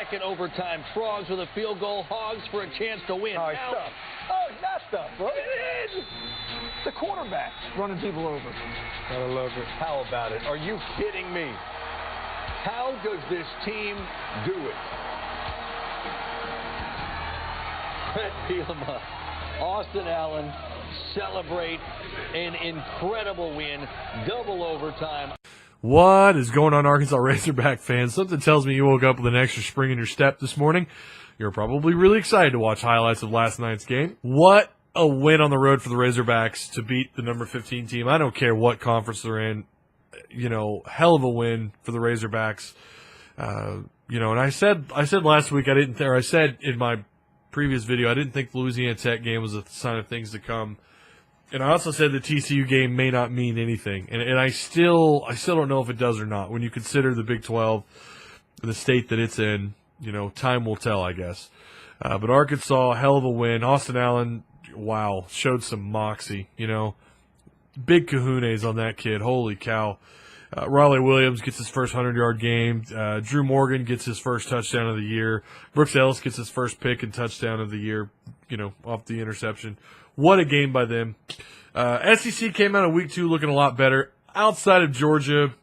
second overtime. Frogs with a field goal. Hogs for a chance to win. Oh, stuff. Oh, it's not stuff, bro. It is. The quarterback running people over. Gotta love it. How about it? Are you kidding me? How does this team do it? Brett Bielema, Austin Allen celebrate an incredible win, double overtime. What is going on, Arkansas Razorback fans? Something tells me you woke up with an extra spring in your step this morning. You're probably really excited to watch highlights of last night's game. What a win on the road for the Razorbacks to beat the number 15 team. I don't care what conference they're in. You know, hell of a win for the Razorbacks. You know, and I said last week I said in my previous video I didn't think the Louisiana Tech game was a sign of things to come. And I also said the TCU game may not mean anything. And I still don't know if it does or not. When you consider the Big 12, the state that it's in, you know, time will tell, I guess. But Arkansas, hell of a win. Austin Allen, wow, showed some moxie, you know. Big kahunas on that kid. Holy cow. Raleigh Williams gets his first 100-yard game. Drew Morgan gets his first touchdown of the year. Brooks Ellis gets his first pick and touchdown of the year, you know, off the interception. What a game by them. SEC came out of week 2 looking a lot better. Outside of Georgia,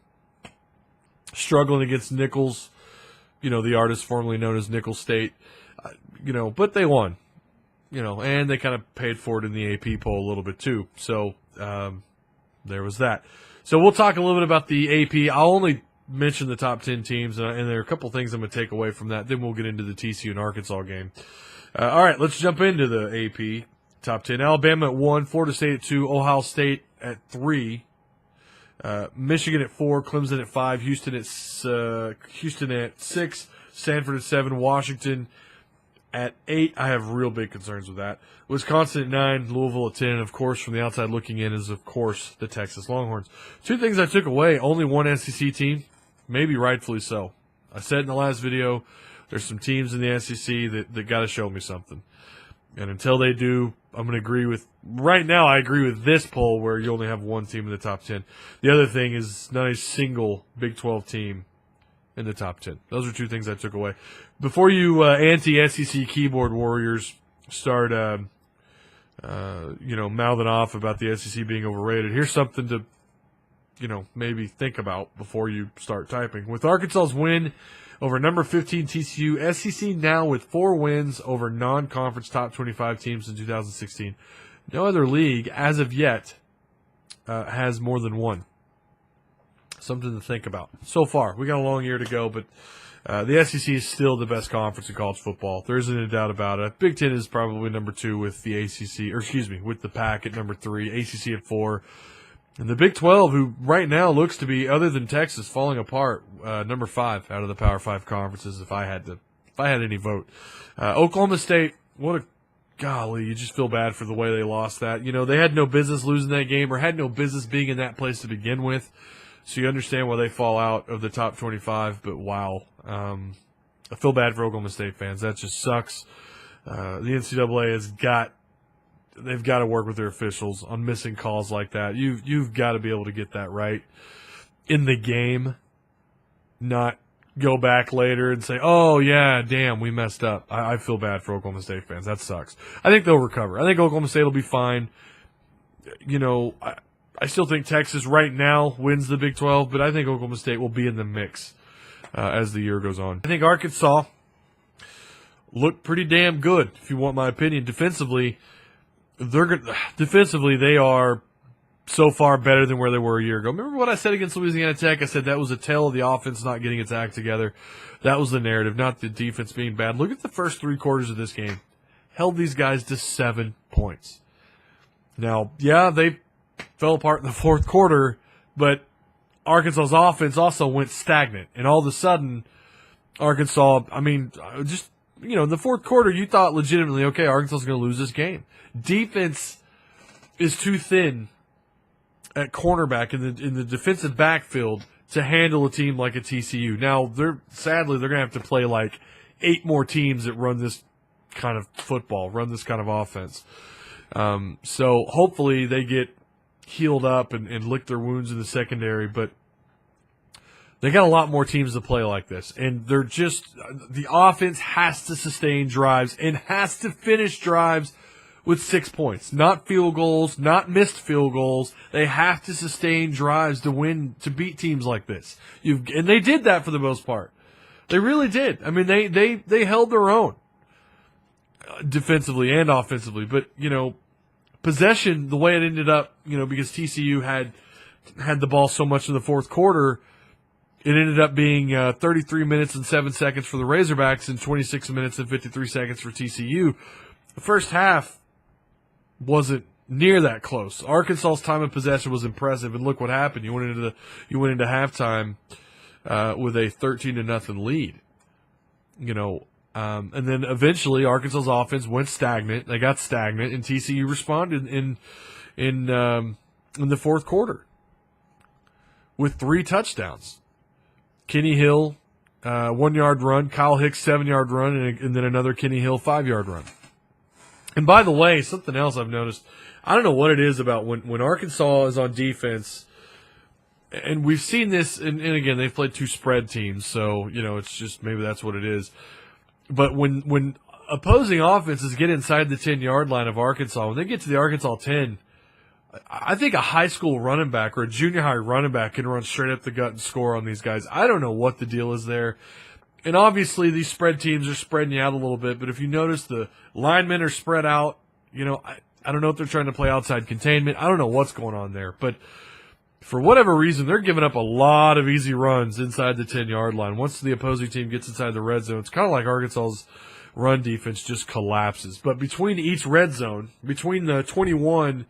struggling against Nichols, you know, the artist formerly known as Nicholls State. You know, but they won. You know, and they kind of paid for it in the AP poll a little bit too. So there was that. So we'll talk a little bit about the AP. I'll only mention the top 10 teams, and there are a couple things I'm going to take away from that. Then we'll get into the TCU and Arkansas game. All right, let's jump into the AP top 10. Alabama at 1, Florida State at 2, Ohio State at 3, Michigan at 4, Clemson at 5, Houston at 6, Stanford at 7, Washington at 8. I have real big concerns with that. Wisconsin at 9, Louisville at 10, and of course, from the outside looking in is, of course, the Texas Longhorns. Two things I took away: only one SEC team, maybe rightfully so. I said in the last video, there's some teams in the SEC that got to show me something. And until they do, I'm going to agree with – right now I agree with this poll where you only have one team in the top 10. The other thing is not a single Big 12 team in the top 10. Those are two things I took away. Before you anti-SEC keyboard warriors start, you know, mouthing off about the SEC being overrated, here's something to, you know, maybe think about before you start typing. With Arkansas's win over number 15 TCU, SEC now with 4 wins over non-conference top 25 teams in 2016. No other league, as of yet, has more than one. Something to think about. So far, we got a long year to go, but the SEC is still the best conference in college football. There isn't a doubt about it. Big Ten is probably number 2 with the ACC, or excuse me, with the Pac at number 3, ACC at 4. And the Big 12, who right now looks to be, other than Texas, falling apart, number 5 out of the Power 5 conferences. If I had any vote, Oklahoma State, what a golly! You just feel bad for the way they lost that. You know, they had no business losing that game, or had no business being in that place to begin with. So you understand why they fall out of the top 25. But wow, I feel bad for Oklahoma State fans. That just sucks. The NCAA they've got to work with their officials on missing calls like that. You've got to be able to get that right in the game, not go back later and say, oh, yeah, damn, we messed up. I feel bad for Oklahoma State fans. That sucks. I think they'll recover. I think Oklahoma State will be fine. You know, I still think Texas right now wins the Big 12, but I think Oklahoma State will be in the mix as the year goes on. I think Arkansas looked pretty damn good, if you want my opinion. Defensively, they are so far better than where they were a year ago. Remember what I said against Louisiana Tech? I said that was a tale of the offense not getting its act together. That was the narrative, not the defense being bad. Look at the first 3 quarters of this game. Held these guys to 7 points. Now, yeah, they fell apart in the fourth quarter, but Arkansas's offense also went stagnant. And all of a sudden, Arkansas, I mean, just, you know, in the fourth quarter, you thought legitimately, okay, Arkansas is going to lose this game. Defense is too thin at cornerback in the defensive backfield to handle a team like a TCU. Now, sadly, they're going to have to play like 8 more teams that run this kind of football, run this kind of offense. So hopefully they get healed up and lick their wounds in the secondary. But They got a lot more teams to play like this, and they're just the offense has to sustain drives and has to finish drives with 6 points, not field goals, not missed field goals. They have to sustain drives to win, to beat teams like this. And they did that for the most part. They really did. I mean, they held their own defensively and offensively, but possession, the way it ended up, because TCU had the ball so much in the fourth quarter. It ended up being 33 minutes and 7 seconds for the Razorbacks and 26 minutes and 53 seconds for TCU. The first half wasn't near that close. Arkansas's time of possession was impressive, and look what happened. You went into halftime with a 13-0 lead. And then eventually Arkansas's offense went stagnant. They got stagnant, and TCU responded in the fourth quarter with 3 touchdowns. Kenny Hill, 1-yard run, Kyle Hicks, 7-yard run, and then another Kenny Hill 5-yard run. And by the way, something else I've noticed, I don't know what it is about when Arkansas is on defense, and we've seen this, and again, they've played 2 spread teams, so, it's just maybe that's what it is. But when opposing offenses get inside the 10-yard line of Arkansas, when they get to the Arkansas 10, I think a high school running back or a junior high running back can run straight up the gut and score on these guys. I don't know what the deal is there. And obviously these spread teams are spreading you out a little bit, but if you notice the linemen are spread out, I don't know if they're trying to play outside containment. I don't know what's going on there. But for whatever reason, they're giving up a lot of easy runs inside the 10-yard line. Once the opposing team gets inside the red zone, it's kind of like Arkansas's run defense just collapses. But between each red zone, between the 21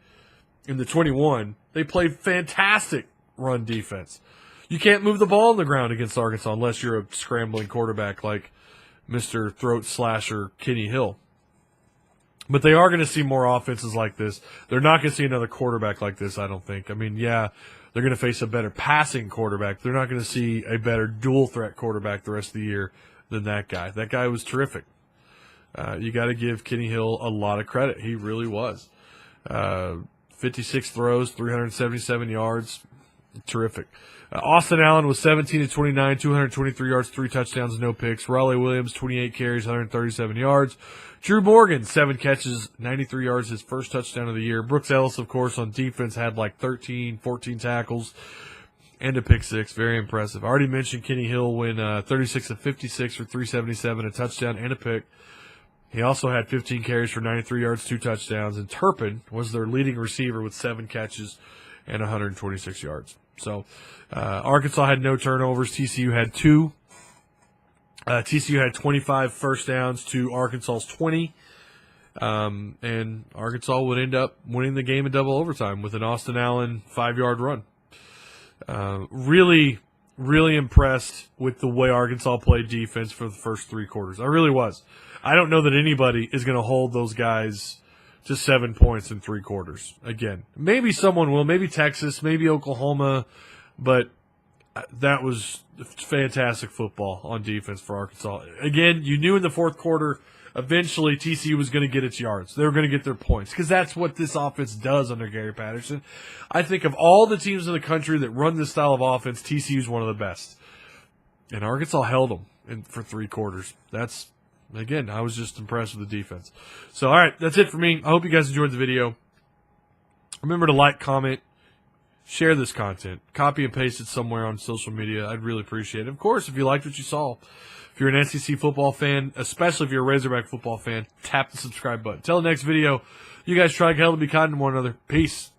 and the 21, they played fantastic run defense. You can't move the ball on the ground against Arkansas unless you're a scrambling quarterback like Mr. Throat Slasher Kenny Hill. But they are going to see more offenses like this. They're not going to see another quarterback like this, I don't think. I mean, yeah, they're going to face a better passing quarterback. They're not going to see a better dual-threat quarterback the rest of the year than that guy. That guy was terrific. You got to give Kenny Hill a lot of credit. He really was. 56 throws, 377 yards. Terrific. Austin Allen was 17 of 29, 223 yards, 3 touchdowns, no picks. Raleigh Williams, 28 carries, 137 yards. Drew Morgan, 7 catches, 93 yards, his first touchdown of the year. Brooks Ellis, of course, on defense had like 13, 14 tackles and a pick 6. Very impressive. I already mentioned Kenny Hill went 36 of 56 for 377, a touchdown and a pick. He also had 15 carries for 93 yards, 2 touchdowns, and Turpin was their leading receiver with 7 catches and 126 yards. So Arkansas had no turnovers. TCU had 2. TCU had 25 first downs to Arkansas's 20. And Arkansas would end up winning the game in double overtime with an Austin Allen 5-yard run. Really, really impressed with the way Arkansas played defense for the first 3 quarters. I really was. I don't know that anybody is going to hold those guys to 7 points in 3 quarters. Again, maybe someone will, maybe Texas, maybe Oklahoma, but that was fantastic football on defense for Arkansas. Again, you knew in the fourth quarter, eventually TCU was going to get its yards. They were going to get their points because that's what this offense does under Gary Patterson. I think of all the teams in the country that run this style of offense, TCU is one of the best. And Arkansas held them for 3 quarters. Again, I was just impressed with the defense. So, all right, that's it for me. I hope you guys enjoyed the video. Remember to like, comment, share this content. Copy and paste it somewhere on social media. I'd really appreciate it. Of course, if you liked what you saw, if you're an SEC football fan, especially if you're a Razorback football fan, tap the subscribe button. Till the next video, you guys try hell to be kind to one another. Peace.